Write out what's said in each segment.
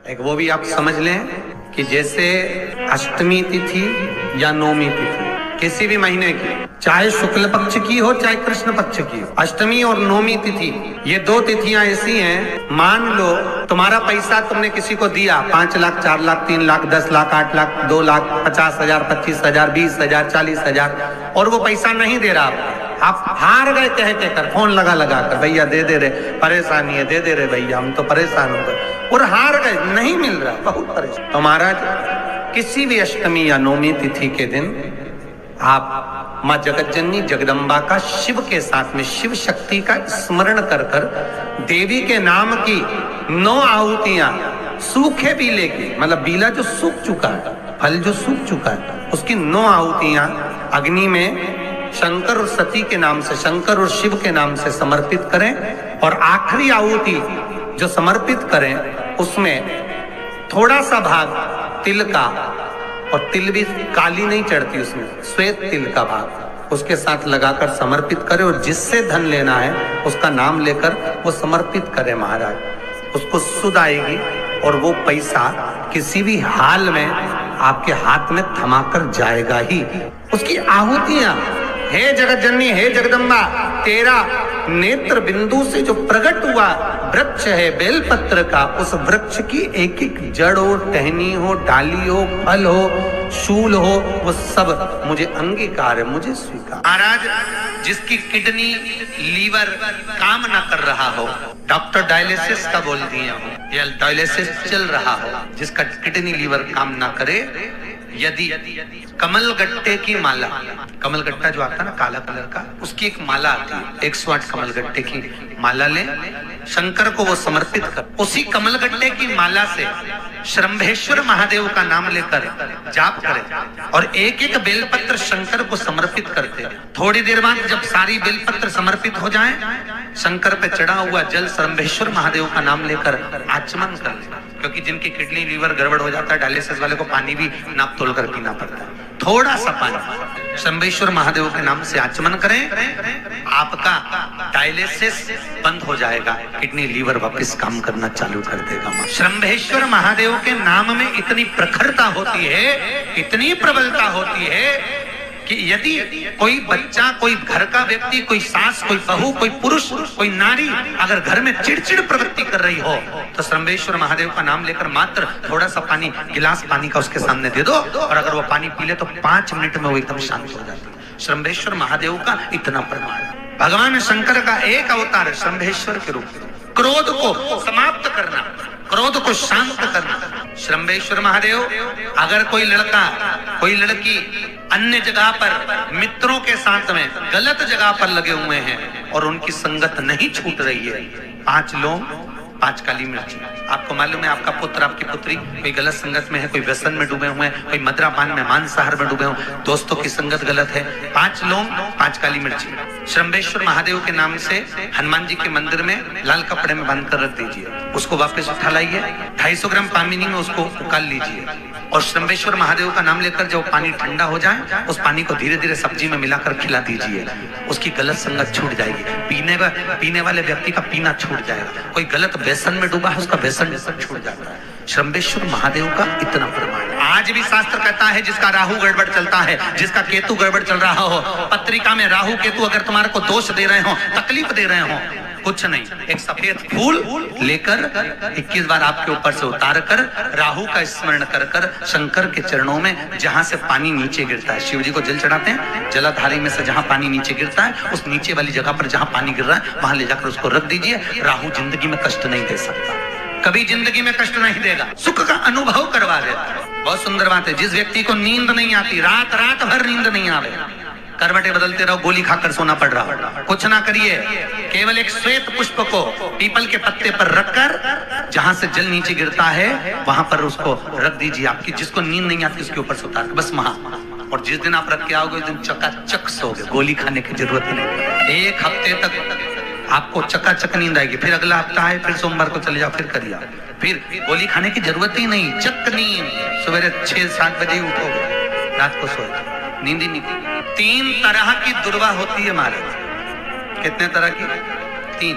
एक वो भी आप समझ लें कि जैसे अष्टमी तिथि या नौमी तिथि किसी भी महीने की, चाहे शुक्ल पक्ष की हो चाहे कृष्ण पक्ष की हो, अष्टमी और नौमी तिथि ये दो तिथियां ऐसी हैं, मान लो तुम्हारा पैसा तुमने किसी को दिया 5 लाख 4 लाख 3 लाख 10 लाख 8 लाख 2 लाख 50,000 25,000 20,000 40,000 और वो पैसा नहीं दे रहा, आप हार गए कह कर, फोन लगा कर भैया दे दे रहे, परेशानी है दे दे रहे भैया, हम तो परेशान हो गए और हार गए, नहीं मिल रहा, बहुत परेशान। तो महाराज किसी भी अष्टमी या नौमी तिथि के दिन आप माँ जगतजननी जगदम्बा का शिव के साथ में शिव शक्ति का स्मरण कर कर देवी के नाम की 9 आहुतियां सूखे बीले की, मतलब बीला जो सूख चुका है, फल जो सूख चुका है, उसकी 9 आहुतियां अग्नि में शंकर और सती के नाम से, शंकर और शिव के नाम से समर्पित करें और आखिरी आहुति जो समर्पित करें उसमें थोड़ा सा भाग तिल का, और तिल भी काली नहीं चढ़ती उसमें, श्वेत तिल का भाग उसके साथ लगाकर समर्पित करें और जिससे धन लेना है उसका नाम लेकर वो समर्पित करें महाराज, उसको सुध आएगी और वो पैसा किसी भी हाल में आपके हाथ में थमाकर जाएगा ही। उसकी आहुतियां, हे जगतजननी हे जगदम्बा, तेरा नेत्र बिंदु से जो प्रकट हुआ वृक्ष है बेलपत्र का, उस वृक्ष की एक एक जड़ हो, टहनी हो, डाली हो, फल हो, शूल हो, वो सब मुझे अंगीकार है, मुझे स्वीकार। महाराज जिसकी किडनी लीवर काम ना कर रहा हो, डॉक्टर डायलिसिस का बोल दिए हो या डायलिसिस चल रहा हो, जिसका किडनी लीवर काम ना करे, यदि कमल गट्टे की माला, कमल गट्टा जो आता है ना काला कलर का, उसकी एक माला आती है, 108 कमल गट्टे की माला ले, शंकर को वो समर्पित कर, उसी कमल गट्टे की माला से श्रंभेश्वर महादेव का नाम लेकर जाप करें और एक एक बेलपत्र शंकर को समर्पित करते। थोड़ी देर बाद जब सारी बेलपत्र समर्पित हो जाएं, शंकर पे चढ़ा हुआ जल श्रंभेश्वर महादेव का नाम लेकर आचमन कर ले, क्योंकि जिनकी किडनी लीवर गड़बड़ हो जाता है डायलिसिस वाले को पानी भी नाप तोल कर पीना पड़ता है, थोड़ा सा पानी शंभेश्वर महादेव के नाम से आचमन करें, आपका डायलिसिस बंद हो जाएगा, किडनी लीवर वापस काम करना चालू कर देगा। शंभेश्वर महादेव के नाम में इतनी प्रखरता होती है, इतनी प्रबलता होती है कि यदि कोई बच्चा, कोई घर का व्यक्ति, कोई सास, कोई बहू, कोई पुरुष, कोई नारी अगर घर में चिड़चिड़ प्रवृत्ति कर रही हो तो श्रंभेश्वर महादेव का नाम लेकर मात्र थोड़ा सा पानी, गिलास पानी का उसके सामने दे दो और अगर वो पानी पी ले तो 5 मिनट में वो एकदम शांत हो जाती है। श्रंभेश्वर महादेव का इतना प्रमाण है। भगवान शंकर का एक अवतार श्रंभेश्वर के रूप में, क्रोध को समाप्त करना, क्रोध को शांत करना। श्रंभेश्वर महादेव, अगर कोई लड़का कोई लड़की अन्य जगह पर मित्रों के साथ में गलत जगह पर लगे हुए हैं और उनकी संगत नहीं छूट रही है, 5 लौंग 5 काली मिर्च। आपको मालूम है आपका पुत्र, आपकी पुत्री कोई गलत संगत में है, कोई व्यसन में डूबे हुए हैं, कोई मद्रापान में, मांसाहार में डूबे हुए, दोस्तों की संगत गलत है, 5 लौंग 5 काली मिर्ची श्रंभेश्वर महादेव के नाम से हनुमान जी के मंदिर में लाल कपड़े में बांध कर रख दीजिए, उसको वापस उठा लाइए, 250 ग्राम पानी में उसको उकाल लीजिए और श्रंभेश्वर महादेव का नाम लेकर जब पानी ठंडा हो जाए उस पानी को धीरे धीरे सब्जी में मिलाकर खिला दीजिए, उसकी गलत संगत छूट जाएगी, पीने वाले व्यक्ति का पीना छूट जाएगा, कोई गलत व्यसन में डूबा है उसका व्यसन छूट जाता है। श्रंभेश्वर महादेव का इतना प्रमाण है। आज भी शास्त्र कहता है जिसका राहु गड़बड़ चलता है, जिसका केतु गड़बड़ चल रहा हो, पत्रिका में राहु केतु अगर तुम्हारे को दोष दे रहे हो, तकलीफ दे रहे हो, कुछ नहीं, एक सफेद फूल लेकर 21 बार आपके ऊपर से उतार कर राहु का स्मरण कर कर शंकर के चरणों में, जहां से पानी नीचे गिरता है, शिव जी को जल चढ़ाते हैं, जलाधारी में से जहां पानी नीचे गिरता है उस नीचे वाली जगह पर जहां पानी गिर रहा है वहां ले जाकर उसको रख दीजिए। राहु जिंदगी में कष्ट नहीं दे सकता, कभी जिंदगी में कष्ट नहीं देगा, सुख का अनुभव करवा देता है। बहुत सुंदर बात है। जिस व्यक्ति को नींद नहीं आती, रात रात भर नींद नहीं आवे, करवटें बदलते रहो, गोली खाकर सोना पड़ रहा, कुछ ना करिए, केवल एक श्वेत पुष्प को पीपल के पत्ते पर रखकर जहां से जल नीचे गिरता है वहां पर उसको रख दीजिए। आपकी जिसको नींद नहीं आती उसके ऊपर से उतार बस वहां, और जिस दिन आप रख के आओगे उस दिन चकाचक सोगे, गोली खाने की जरूरत नहीं। 1 हफ्ते तक आपको चकाचक नींद आएगी, फिर अगला हफ्ता है, फिर सोमवार को चले जाओ, फिर करिए, फिर गोली खाने की जरूरत ही नहीं, चक नींद, सवेरे 6-7 बजे ही उठोगे, रात को सोए, नींद ही नहीं। 3 तरह की दुर्वा होती है महाराज। कितने तरह की? 3।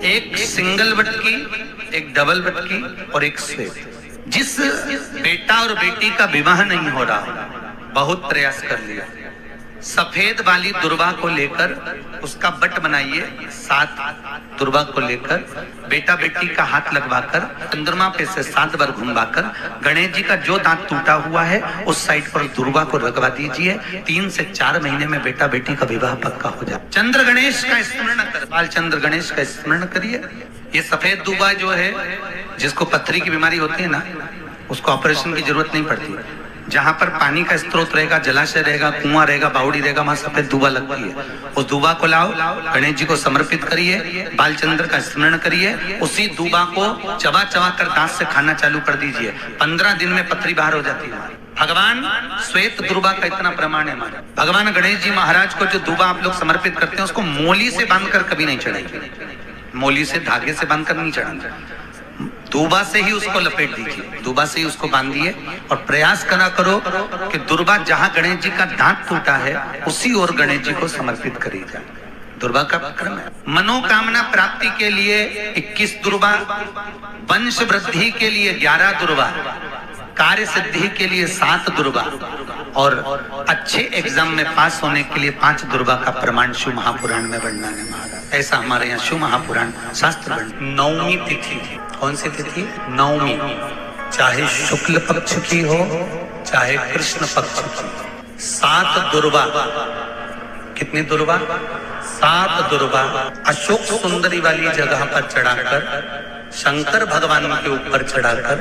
एक सिंगल बटकी, एक डबल बटकी और एक श्वेत। जिस बेटा और बेटी का विवाह नहीं हो रहा, बहुत प्रयास कर लिया, सफेद वाली दुर्वा को लेकर उसका बट बनाइए, 7 दुर्वा को लेकर बेटा बेटी का हाथ लगवाकर चंद्रमा पे से 7 बार घुमवाकर गणेश जी का जो दांत टूटा हुआ है उस साइड पर दुर्वा को लगवा दीजिए। 3 से 4 महीने में बेटा बेटी का विवाह पक्का हो जाए। चंद्र गणेश का स्मरण कर, बाल चंद्र गणेश का स्मरण करिए। ये सफेद दुर्वा जो है, जिसको पथरी की बीमारी होती है ना, उसको ऑपरेशन की जरूरत नहीं पड़ती। जहां पर पानी का स्रोत रहेगा, जलाशय रहेगा, कुआं रहेगा, बावड़ी रहेगा, वहां सफेद दुबा लगती है। उस दुबा को लाओ, गणेश जी को समर्पित करिए, बालचंद्र का स्मरण करिए, उसी दुबा को चबा चबा कर दांत से खाना चालू कर दीजिए। 15 दिन में पथरी बाहर हो जाती है। भगवान श्वेत दुर्वा का इतना प्रमाण है हमारा। भगवान गणेश जी महाराज को जो दुबा आप लोग समर्पित करते हैं उसको मोली से बांधकर कभी नहीं चढ़ाएंगे, मोली से धागे से बांधकर नहीं चढ़ाएंगे, दुबा से ही उसको लपेट दीजिए, दुबा से ही उसको बांधिए और प्रयास करा करो कि दुर्वा जहां गणेश जी का दांत टूटा है उसी ओर गणेश जी को समर्पित करी जाए। दुर्वा का क्रम है। मनोकामना प्राप्ति के लिए 21 दुर्वा, वंश वृद्धि के लिए 11 दुर्वा, कार्य सिद्धि के लिए 7 दुर्वा और अच्छे एग्जाम में पास होने के लिए 5 दुर्वा का प्रमाण शिव महापुराण में वर्णन है महाराज। ऐसा हमारे यहाँ शिव महापुराण शास्त्र वर्णन। नवमी तिथि, कौन सी तिथि? नवमी, चाहे शुक्ल पक्ष की हो चाहे कृष्ण पक्ष की। 7 दुर्वा, कितनी दुर्वा? 7 दुर्वा अशोक सुंदरी वाली जगह पर चढ़ाकर, शंकर भगवान के ऊपर चढ़ाकर,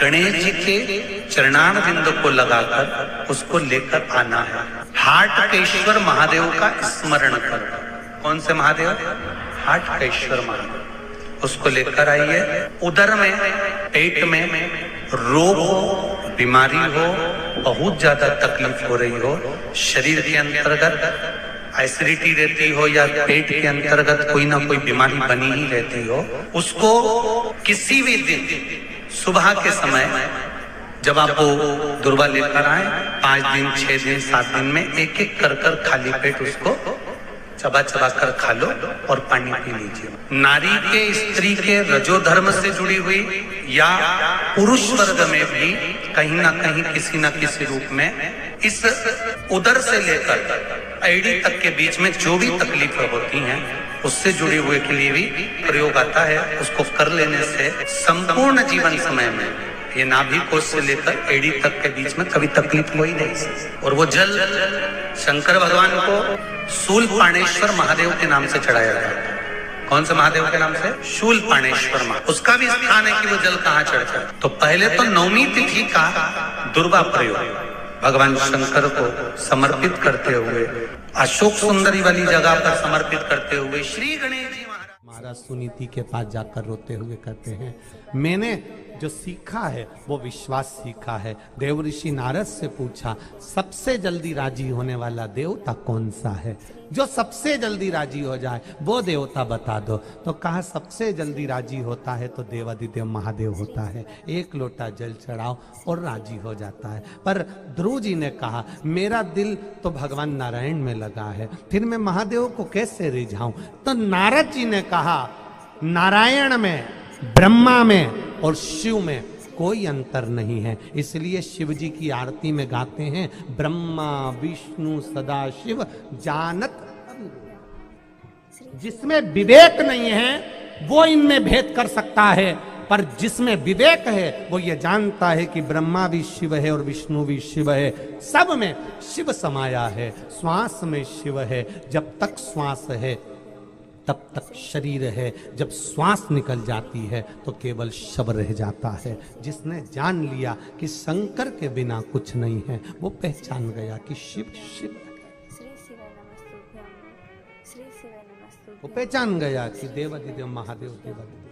गणेश जी के चरणार बिंदु को लगाकर उसको लेकर आना है। हाटकेश्वर महादेव का स्मरण कर। कौन से महादेव? हाटकेश्वर महादेव। उसको लेकर आइए। उदर में, पेट में रोग हो, बीमारी हो, बहुत ज्यादा तकलीफ हो रही हो, शरीर के अंतर्गत एसिडिटी रहती हो या पेट के अंतर्गत कोई ना कोई बीमारी बनी ही रहती हो, उसको किसी भी दिन सुबह के समय जब आप वो दुर्वा लेकर आए, 5 दिन, 6 दिन, 7 दिन में एक एक कर कर खाली पेट उसको चबा चबा कर खा लो और पानी पी लीजिए। नारी के, स्त्री के रजोधर्म से जुड़ी हुई या पुरुष वर्ग में भी कहीं ना कहीं किसी न किसी रूप में इस उदर से लेकर एड़ी तक के बीच में जो भी तकलीफें होती हैं उससे जुड़े हुए के लिए भी प्रयोग आता है। उसको कर लेने से संपूर्ण जीवन समय में ये नाभि कोश से लेकर एड़ी तक के बीच में कभी तकलीफ हुई नहीं। और वो जल शंकर भगवान को शूलपाणेश्वर महादेव के नाम से चढ़ाया जाता है। कौन से महादेव के नाम से? शूलपाणेश्वर महादेव। उसका भी स्थान है कि वो जल कहाँ चढ़ता है। तो पहले तो नवमी तिथि का दुर्वा प्रयोग भगवान शंकर को समर्पित करते हुए, अशोक सुंदरी वाली जगह पर समर्पित करते हुए श्री गणेश जी महाराज सुनीति के पास जाकर रोते हुए कहते हैं, मैंने जो सीखा है वो विश्वास सीखा है। देव ऋषि नारद से पूछा, सबसे जल्दी राजी होने वाला देवता कौन सा है? जो सबसे जल्दी राजी हो जाए वो देवता बता दो। तो कहा सबसे जल्दी राजी होता है तो देवादिदेव महादेव होता है। 1 लोटा जल चढ़ाओ और राजी हो जाता है। पर ध्रुव जी ने कहा, मेरा दिल तो भगवान नारायण में लगा है, फिर मैं महादेव को कैसे रिझाऊं? तो नारद जी ने कहा, नारायण में, ब्रह्मा में और शिव में कोई अंतर नहीं है। इसलिए शिव जी की आरती में गाते हैं, ब्रह्मा विष्णु सदा शिव जानत। जिसमें विवेक नहीं है वो इनमें भेद कर सकता है, पर जिसमें विवेक है वो ये जानता है कि ब्रह्मा भी शिव है और विष्णु भी शिव है। सब में शिव समाया है, श्वास में शिव है। जब तक श्वास है तब तक शरीर है, जब श्वास निकल जाती है तो केवल शव रह जाता है। जिसने जान लिया कि शंकर के बिना कुछ नहीं है, वो पहचान गया कि शिव शिव है। वो पहचान गया कि देवादिदेव महादेव देवादिदेव।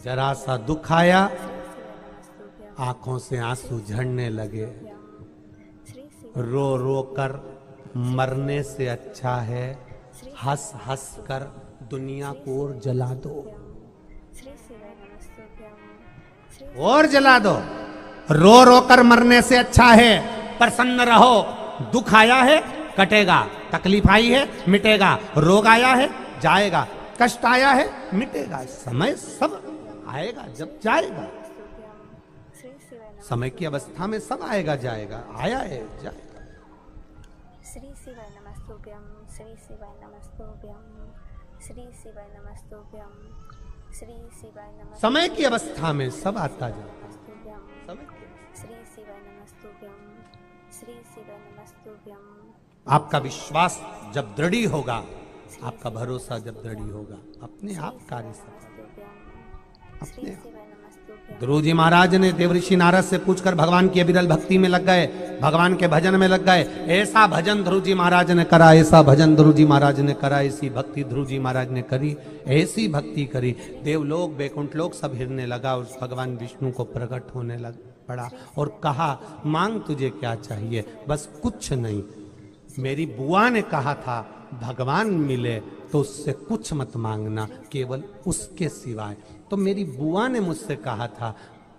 जरा सा दुख आया, आंखों से आंसू झड़ने लगे। रो रो कर मरने से अच्छा है हंस हंस कर दुनिया को और जला दो, और जला दो। रो रो कर मरने से अच्छा है प्रसन्न रहो। दुख आया है कटेगा, तकलीफ आई है मिटेगा, रोग आया है जाएगा, कष्ट आया है मिटेगा। समय सब आएगा जब जाएगा। श्री शिवाय नमः। समय की अवस्था में सब आएगा जाएगा, आया है जाएगा। श्री शिवाय नमस्तुभ्यं। श्री शिवाय नमस्तुभ्यं। श्री शिवाय नमस्तुभ्यं। श्री शिवाय नमस्तुभ्यं। समय की अवस्था में सब आता जाता है। समय की श्री शिवाय नमस्तुभ्यं। श्री शिवाय नमस्तुभ्यं। आपका विश्वास जब दृढ़ी होगा, आपका भरोसा जब दृढ़ी होगा, अपने आप कार्य सफल अपने आप। ध्रुव जी महाराज ने देवऋषि नारद से पूछकर भगवान की अविरल भक्ति में लग गए, भगवान के भजन में लग गए। ऐसा भजन ध्रुव जी महाराज ने करा, ऐसा भजन ध्रुव जी महाराज ने करा, ऐसी भक्ति ध्रुव जी महाराज ने करी, ऐसी भक्ति करी। देवलोक वैकुंठ लोक सब हिरने लगा, उस भगवान विष्णु को प्रकट होने लग पड़ा और कहा, मांग तुझे क्या चाहिए? बस कुछ नहीं। मेरी बुआ ने कहा था भगवान मिले तो उससे कुछ मत मांगना, केवल उसके सिवाय। तो मेरी बुआ ने मुझसे कहा था,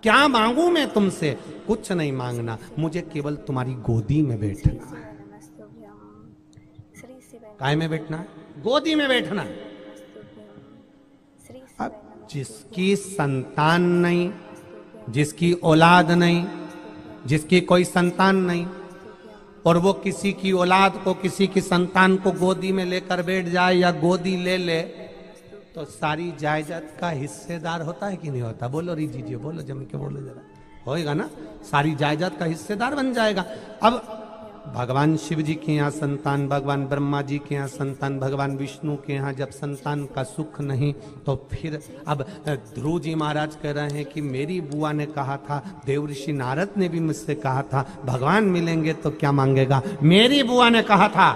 क्या मांगू मैं तुमसे? कुछ नहीं मांगना, मुझे केवल तुम्हारी गोदी में बैठना है। काय में बैठना है? गोदी में बैठना है। अब जिसकी संतान नहीं, जिसकी औलाद नहीं, जिसकी कोई संतान नहीं, और वो किसी की औलाद को, किसी की संतान को गोदी में लेकर बैठ जाए या गोदी ले ले, तो सारी जायदाद का हिस्सेदार होता है कि नहीं होता? बोलो रिजी जी, बोलो जम के बोलो जरा, होएगा ना? सारी जायदाद का हिस्सेदार बन जाएगा। अब भगवान शिव जी के यहाँ संतान, भगवान ब्रह्मा जी के यहाँ संतान, भगवान विष्णु के यहाँ जब संतान का सुख नहीं, तो फिर अब ध्रुव जी महाराज कह रहे हैं कि मेरी बुआ ने कहा था, देवऋषि नारद ने भी मुझसे कहा था, भगवान मिलेंगे तो क्या मांगेगा? मेरी बुआ ने कहा था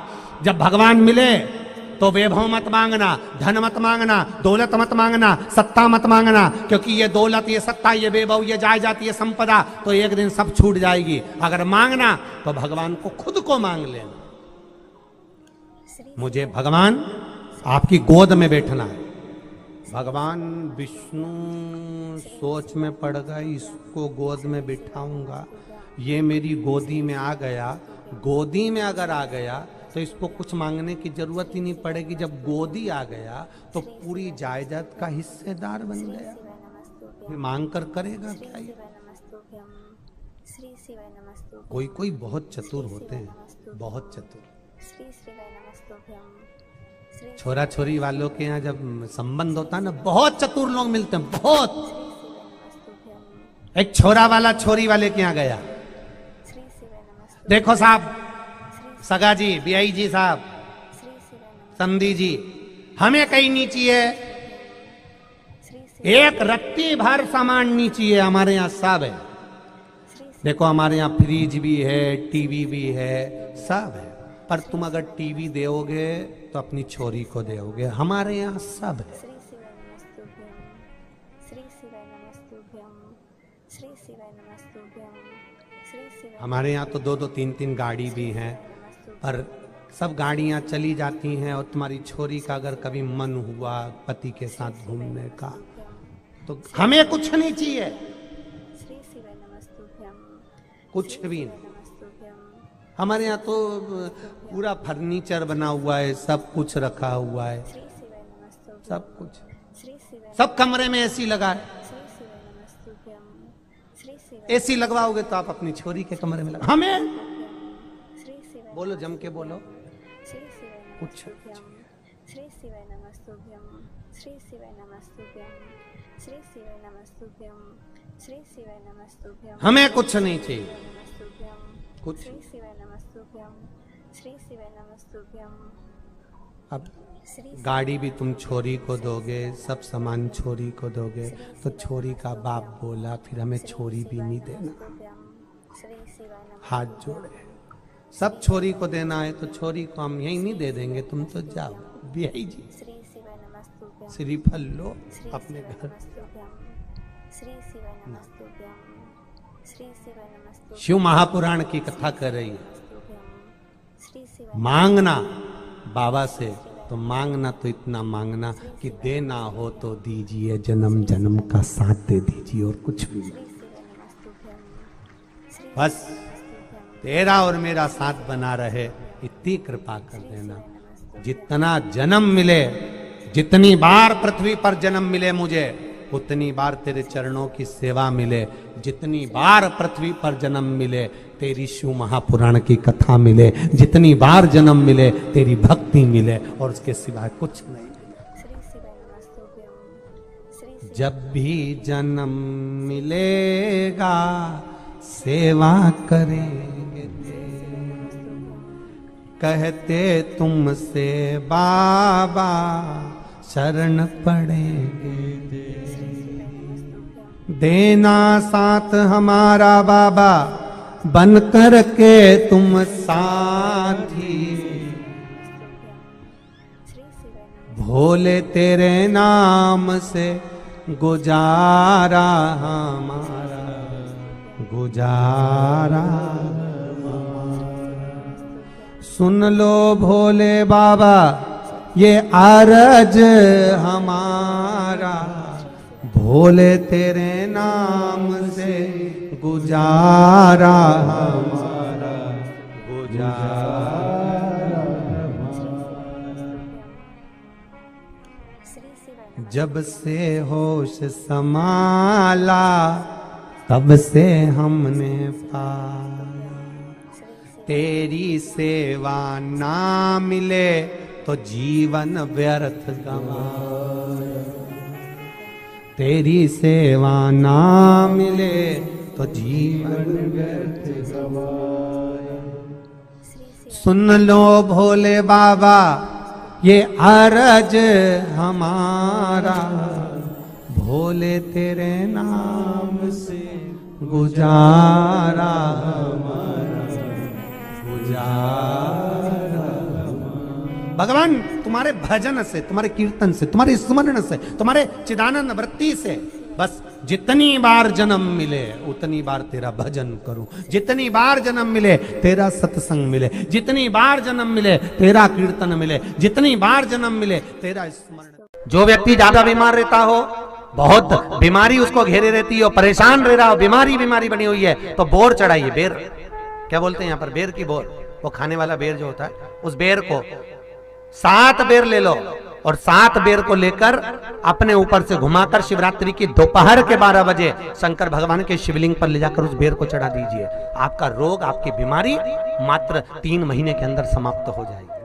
जब भगवान मिले तो वैभव मत मांगना, धन मत मांगना, दौलत मत मांगना, सत्ता मत मांगना, क्योंकि ये दौलत, ये सत्ता, ये वैभव, ये जायदाद, ये संपदा तो एक दिन सब छूट जाएगी। अगर मांगना तो भगवान को खुद को मांग लेना। मुझे भगवान आपकी गोद में बैठना है। भगवान विष्णु सोच में पड़ गए, इसको गोद में बिठाऊंगा, ये मेरी गोदी में आ गया। गोदी में अगर आ गया तो इसको कुछ मांगने की जरूरत ही नहीं पड़ेगी। जब गोदी आ गया तो पूरी जायदाद का हिस्सेदार बन गया। मांग कर करेगा क्या ये? कोई कोई बहुत चतुर होते हैं, बहुत चतुर। छोरा छोरी वालों के यहाँ जब संबंध होता है ना, बहुत चतुर लोग मिलते हैं, बहुत। एक छोरा वाला छोरी वाले के यहाँ गया, देखो साहब, सगा जी, बियाई जी साहब, संधी जी, हमें कहीं नहीं चाहिए, एक रत्ती भर सामान नहीं चाहिए, हमारे यहाँ सब है। देखो हमारे यहाँ फ्रिज भी है, टीवी भी है, सब है। पर तुम अगर टीवी दोगे तो अपनी छोरी को दोगे, हमारे यहाँ सब है। हमारे यहाँ तो दो दो तीन तीन गाड़ी भी हैं, पर सब गाड़ियाँ चली जाती हैं। और तुम्हारी छोरी का अगर कभी मन हुआ पति के साथ घूमने का, तो हमें कुछ नहीं चाहिए, कुछ भी नहीं। हमारे यहाँ तो पूरा फर्नीचर बना हुआ है, सब कुछ रखा हुआ है, सब कुछ, सब कमरे में एसी लगा है। एसी लगवाओगे तो आप अपनी छोरी के कमरे में लगा, हमें बोलो, जम के बोलो, कुछ हमें कुछ नहीं चाहिए, कुछ। अब गाड़ी भी तुम छोरी को दोगे, सब सामान छोरी को दोगे, तो छोरी का बाप बोला फिर हमें छोरी भी नहीं देना। हाथ जोड़े, सब छोरी को देना है तो छोरी को हम यही नहीं दे देंगे, तुम तो जाओ बिहाई जी, श्रीफल लो अपने घर। शिव महापुराण की कथा कर रही है। मांगना बाबा से तो मांगना तो इतना मांगना कि देना हो तो दीजिए, जन्म जन्म का साथ दे दीजिए, और कुछ भी नहीं। बस तेरा और मेरा साथ बना रहे, इतनी कृपा कर देना। जितना जन्म मिले, जितनी बार पृथ्वी पर जन्म मिले मुझे, उतनी बार तेरे चरणों की सेवा मिले, जितनी बार पृथ्वी पर जन्म मिले तेरी शिव महापुराण की कथा मिले, जितनी बार जन्म मिले तेरी भक्ति मिले, और उसके सिवाय कुछ नहीं। श्री शिवाय नमस्तुभ्यं। श्री शिवाय जब भी जन्म मिलेगा सेवा करेंगे कहते तुमसे बाबा शरण पड़ेंगे, देना साथ हमारा बाबा बन कर के तुम साथी, श्री शिवाय भोले तेरे नाम से गुजारा हमारा, गुजारा सुन लो भोले बाबा ये अरज हमारा, भोले तेरे नाम से गुजारा हमारा, गुजारा। श्री शिवाय जब से होश संभाला तब से हमने पाया, तेरी सेवा ना मिले तो जीवन व्यर्थ गवाया, तेरी सेवा ना मिले तो जीवन व्यर्थ गवाया। सुन लो भोले बाबा ये अरज हमारा, भोले तेरे नाम से गुजारा हमारा, गुजारा। भगवान तुम्हारे भजन से, तुम्हारे कीर्तन से, तुम्हारे स्मरण से, तुम्हारे चिदानंद वृत्ति से बस जितनी बार जन्म मिले उतनी बार तेरा भजन करूं, जितनी बार जन्म मिले तेरा सत्संग मिले, जितनी बार जन्म मिले तेरा कीर्तन मिले, जितनी बार जन्म मिले तेरा स्मरण। जो व्यक्ति ज्यादा बीमार रहता हो, बहुत बीमारी उसको घेरे रहती है, परेशान रह रहा हो, बीमारी बीमारी बनी हुई है, तो बोर चढ़ाइए, बेर क्या बोलते हैं यहाँ पर, बेर की बोर, वो खाने वाला बेर जो होता है, उस बेर को 7 बेर ले लो और 7 बेर को लेकर अपने ऊपर से घुमाकर शिवरात्रि की दोपहर के 12 बजे शंकर भगवान के शिवलिंग पर ले जाकर उस बेर को चढ़ा दीजिए। आपका रोग, आपकी बीमारी मात्र 3 महीने के अंदर समाप्त हो जाएगी।